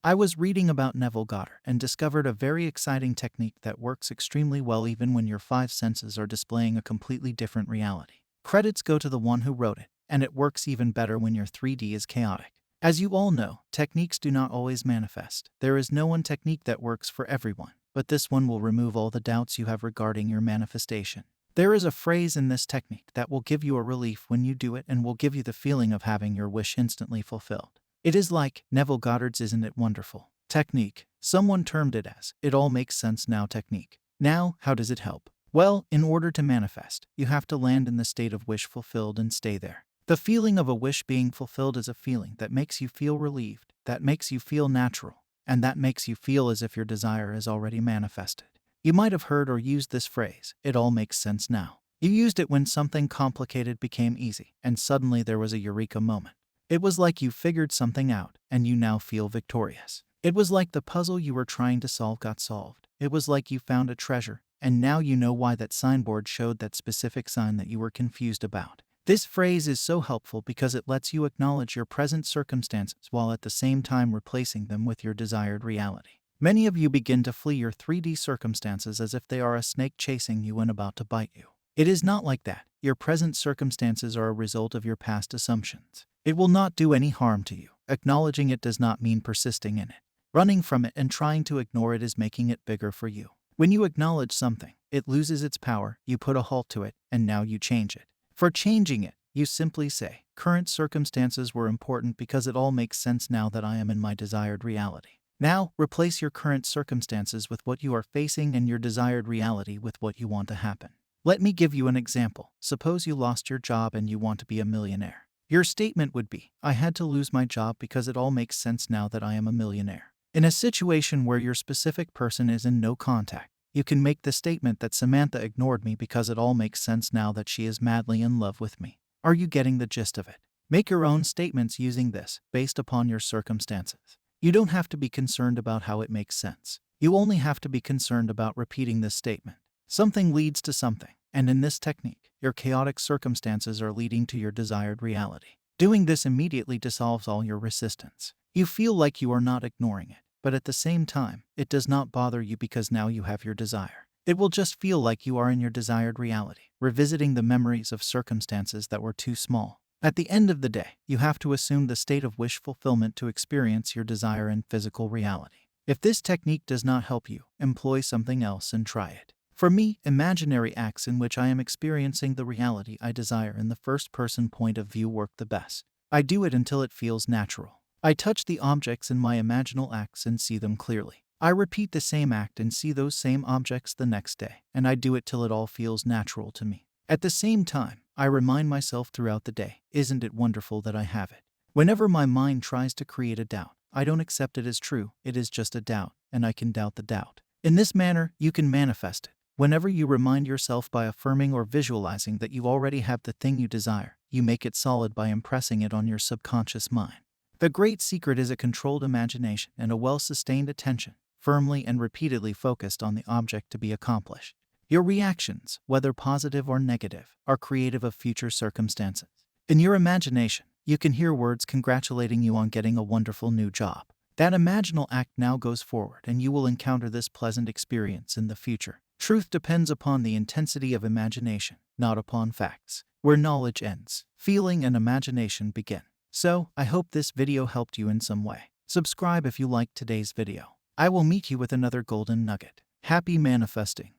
I was reading about Neville Goddard and discovered a very exciting technique that works extremely well even when your five senses are displaying a completely different reality. Credits go to the one who wrote it, and it works even better when your 3D is chaotic. As you all know, techniques do not always manifest. There is no one technique that works for everyone, but this one will remove all the doubts you have regarding your manifestation. There is a phrase in this technique that will give you a relief when you do it and will give you the feeling of having your wish instantly fulfilled. It is like Neville Goddard's "Isn't It Wonderful" technique. Someone termed it as "It all makes sense now" technique. Now, how does it help? Well, in order to manifest, you have to land in the state of wish fulfilled and stay there. The feeling of a wish being fulfilled is a feeling that makes you feel relieved, that makes you feel natural, and that makes you feel as if your desire is already manifested. You might have heard or used this phrase, "It all makes sense now." You used it when something complicated became easy, and suddenly there was a eureka moment. It was like you figured something out, and you now feel victorious. It was like the puzzle you were trying to solve got solved. It was like you found a treasure, and now you know why that signboard showed that specific sign that you were confused about. This phrase is so helpful because it lets you acknowledge your present circumstances while at the same time replacing them with your desired reality. Many of you begin to flee your 3D circumstances as if they are a snake chasing you and about to bite you. It is not like that. Your present circumstances are a result of your past assumptions. It will not do any harm to you. Acknowledging it does not mean persisting in it. Running from it and trying to ignore it is making it bigger for you. When you acknowledge something, it loses its power, you put a halt to it, and now you change it. For changing it, you simply say, "Current circumstances were important because it all makes sense now that I am in my desired reality." Now, replace your current circumstances with what you are facing and your desired reality with what you want to happen. Let me give you an example. Suppose you lost your job and you want to be a millionaire. Your statement would be, "I had to lose my job because it all makes sense now that I am a millionaire." In a situation where your specific person is in no contact, you can make the statement that Samantha ignored me because it all makes sense now that she is madly in love with me. Are you getting the gist of it? Make your own statements using this, based upon your circumstances. You don't have to be concerned about how it makes sense. You only have to be concerned about repeating this statement. Something leads to something, and in this technique, your chaotic circumstances are leading to your desired reality. Doing this immediately dissolves all your resistance. You feel like you are not ignoring it, but at the same time, it does not bother you because now you have your desire. It will just feel like you are in your desired reality, revisiting the memories of circumstances that were too small. At the end of the day, you have to assume the state of wish fulfillment to experience your desire in physical reality. If this technique does not help you, employ something else and try it. For me, imaginary acts in which I am experiencing the reality I desire in the first-person point of view work the best. I do it until it feels natural. I touch the objects in my imaginal acts and see them clearly. I repeat the same act and see those same objects the next day, and I do it till it all feels natural to me. At the same time, I remind myself throughout the day, "Isn't it wonderful that I have it?" Whenever my mind tries to create a doubt, I don't accept it as true, it is just a doubt, and I can doubt the doubt. In this manner, you can manifest it. Whenever you remind yourself by affirming or visualizing that you already have the thing you desire, you make it solid by impressing it on your subconscious mind. The great secret is a controlled imagination and a well-sustained attention, firmly and repeatedly focused on the object to be accomplished. Your reactions, whether positive or negative, are creative of future circumstances. In your imagination, you can hear words congratulating you on getting a wonderful new job. That imaginal act now goes forward and you will encounter this pleasant experience in the future. Truth depends upon the intensity of imagination, not upon facts. Where knowledge ends, feeling and imagination begin. So, I hope this video helped you in some way. Subscribe if you liked today's video. I will meet you with another golden nugget. Happy manifesting.